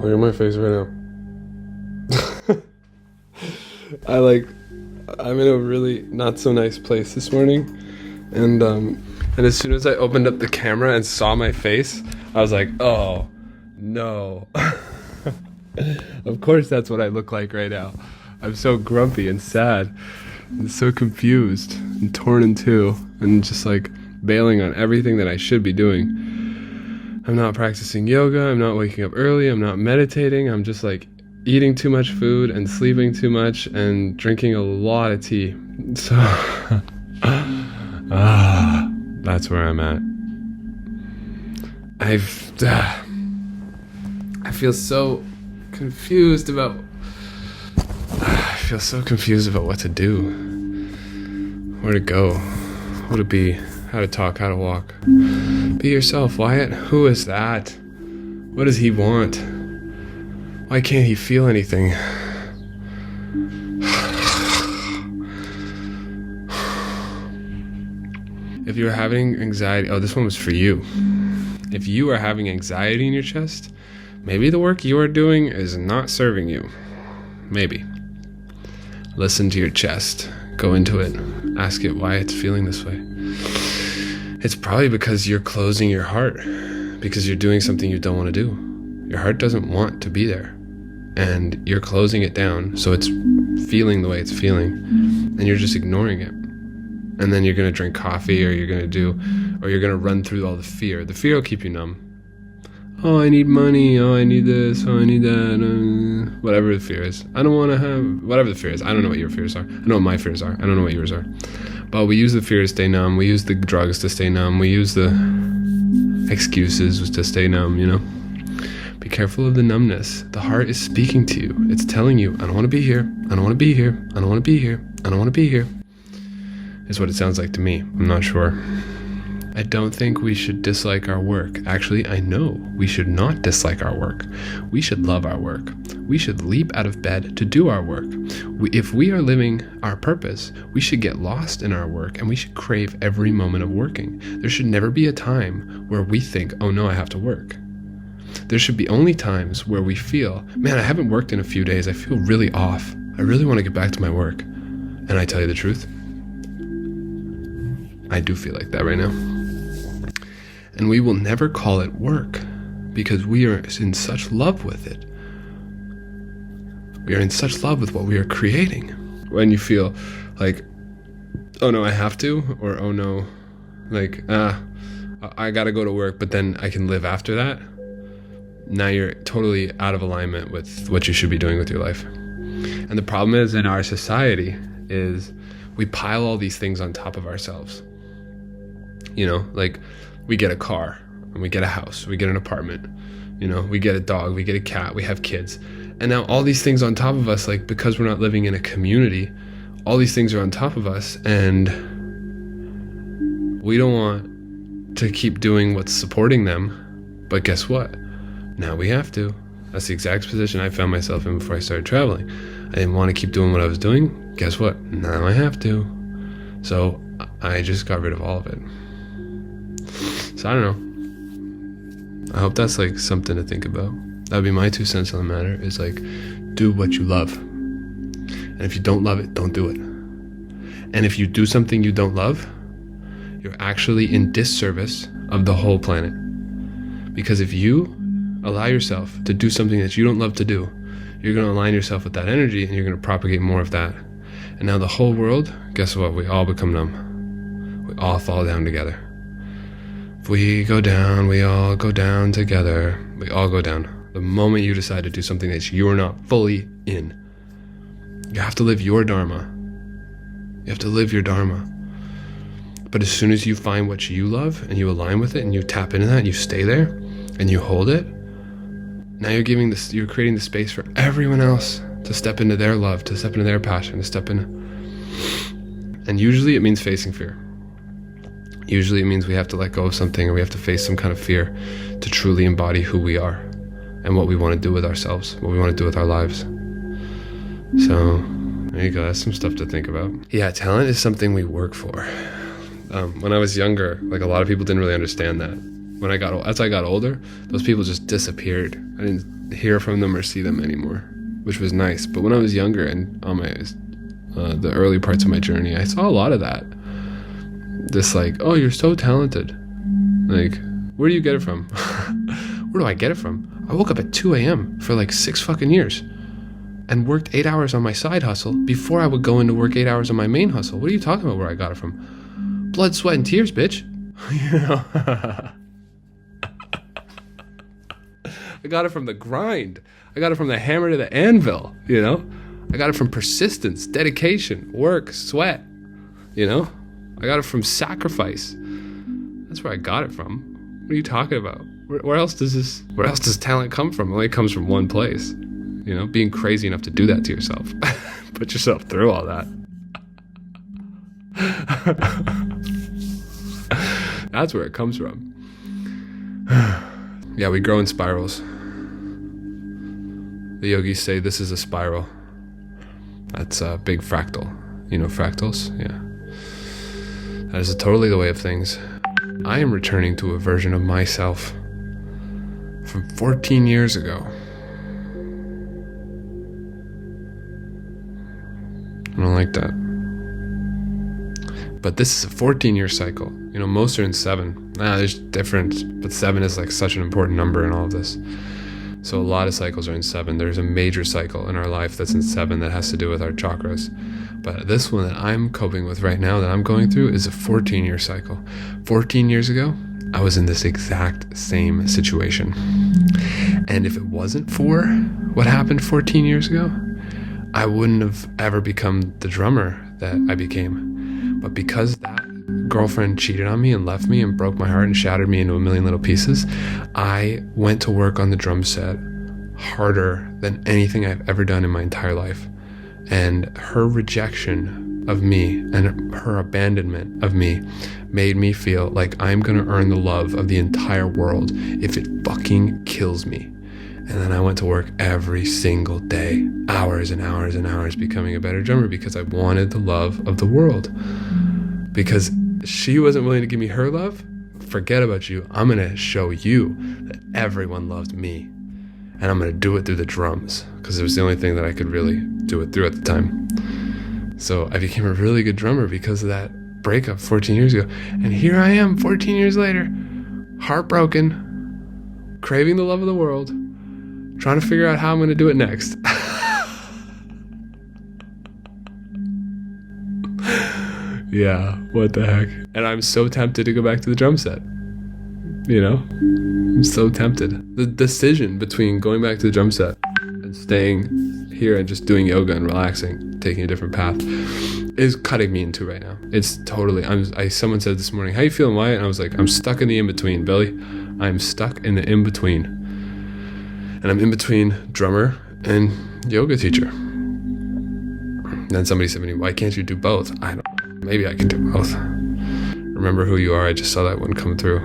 Look at my face right now. I'm in a really not so nice place this morning, and as soon as I opened up the camera and saw my face, I was like, oh no. Of course that's what I look like right now. I'm so grumpy and sad and so confused and torn in two and just like bailing on everything that I should be doing. I'm not practicing yoga, I'm not waking up early, I'm not meditating, I'm just like eating too much food and sleeping too much and drinking a lot of tea. So that's where I'm at. I feel so confused about what to do, where to go, who to be, how to talk, how to walk. Be yourself, Wyatt. Who is that? What does he want? Why can't he feel anything? If you're having anxiety, this one was for you. If you are having anxiety in your chest, maybe the work you are doing is not serving you. Maybe. Listen to your chest. Go into it. Ask it why it's feeling this way. It's probably because you're closing your heart, because you're doing something you don't want to do. Your heart doesn't want to be there, and you're closing it down so it's feeling the way it's feeling, and you're just ignoring it. And then you're going to drink coffee, or you're going to run through all the fear. The fear will keep you numb. Oh, I need money. Oh, I need this. Oh, I need that. Whatever the fear is. I don't want to have... Whatever the fear is. I don't know what your fears are. I know what my fears are. I don't know what yours are. But we use the fear to stay numb. We use the drugs to stay numb. We use the excuses to stay numb, you know? Be careful of the numbness. The heart is speaking to you. It's telling you, I don't want to be here. I don't want to be here. I don't want to be here. I don't want to be here. Is what it sounds like to me. I'm not sure. I don't think we should dislike our work. Actually, I know we should not dislike our work. We should love our work. We should leap out of bed to do our work. If we are living our purpose, we should get lost in our work, and we should crave every moment of working. There should never be a time where we think, oh no, I have to work. There should be only times where we feel, man, I haven't worked in a few days. I feel really off. I really want to get back to my work. And I tell you the truth, I do feel like that right now. And we will never call it work because we are in such love with it. We are in such love with what we are creating. When you feel like, oh no, I have to, or oh no, like, I gotta go to work, but then I can live after that. Now you're totally out of alignment with what you should be doing with your life. And the problem is in our society is we pile all these things on top of ourselves. You know, like we get a car and we get a house, we get an apartment, you know, we get a dog, we get a cat, we have kids. And now all these things on top of us, like because we're not living in a community, all these things are on top of us, and we don't want to keep doing what's supporting them. But guess what? Now we have to. That's the exact position I found myself in before I started traveling. I didn't want to keep doing what I was doing. Guess what? Now I have to. So I just got rid of all of it. So I don't know. I hope that's like something to think about. That would be my 2 cents on the matter, is like, do what you love. And if you don't love it, don't do it. And if you do something you don't love, you're actually in disservice of the whole planet. Because if you allow yourself to do something that you don't love to do, you're going to align yourself with that energy, and you're going to propagate more of that. And now the whole world, guess what? We all become numb. We all fall down together. If we go down, we all go down together. We all go down. The moment you decide to do something that you're not fully in, you have to live your dharma. You have to live your dharma. But as soon as you find what you love and you align with it and you tap into that and you stay there and you hold it, now you're creating the space for everyone else to step into their love, to step into their passion, to step in. And usually it means facing fear. Usually it means we have to let go of something, or we have to face some kind of fear to truly embody who we are and what we want to do with ourselves, what we want to do with our lives. So there you go. That's some stuff to think about. Yeah, talent is something we work for. When I was younger, like a lot of people didn't really understand that. As I got older, those people just disappeared. I didn't hear from them or see them anymore, which was nice. But when I was younger and on my the early parts of my journey, I saw a lot of that. This like, oh, you're so talented. Like, where do you get it from? Where do I get it from? I woke up at 2 a.m. for like 6 fucking years and worked 8 hours on my side hustle before I would go into work 8 hours on my main hustle. What are you talking about where I got it from? Blood, sweat, and tears, bitch. You know? I got it from the grind. I got it from the hammer to the anvil, you know? I got it from persistence, dedication, work, sweat, you know? I got it from sacrifice. That's where I got it from. What are you talking about? Where else does talent come from? It only comes from one place. You know, being crazy enough to do that to yourself. Put yourself through all that. That's where it comes from. Yeah, we grow in spirals. The yogis say this is a spiral. That's a big fractal. You know fractals? Yeah. That is totally the way of things. I am returning to a version of myself from 14 years ago. I don't like that. But this is a 14-year cycle. You know, most are in 7. There's difference, but 7 is like such an important number in all of this. So a lot of cycles are in 7. There's a major cycle in our life that's in 7 that has to do with our chakras. But this one that I'm coping with right now, that I'm going through, is a 14-year cycle. 14 years ago, I was in this exact same situation. And if it wasn't for what happened 14 years ago, I wouldn't have ever become the drummer that I became. But because that girlfriend cheated on me and left me and broke my heart and shattered me into a million little pieces, I went to work on the drum set harder than anything I've ever done in my entire life. And her rejection of me and her abandonment of me made me feel like I'm gonna earn the love of the entire world if it fucking kills me. And then I went to work every single day, hours and hours and hours, becoming a better drummer because I wanted the love of the world. Because she wasn't willing to give me her love, forget about you. I'm gonna show you that everyone loved me. And I'm gonna do it through the drums, because it was the only thing that I could really do it through at the time. So I became a really good drummer because of that breakup 14 years ago. And here I am 14 years later, heartbroken, craving the love of the world, trying to figure out how I'm gonna do it next. Yeah, what the heck. And I'm so tempted to go back to the drum set. You know? I'm so tempted. The decision between going back to the drum set and staying here and just doing yoga and relaxing, taking a different path, is cutting me in two right now. It's totally, someone said this morning, how you feeling, Wyatt? And I was like, I'm stuck in the in-between, Billy. I'm stuck in the in-between. And I'm in between drummer and yoga teacher. And then somebody said to me, why can't you do both? I don't know. Maybe I can do both. Remember who you are. I just saw that one come through.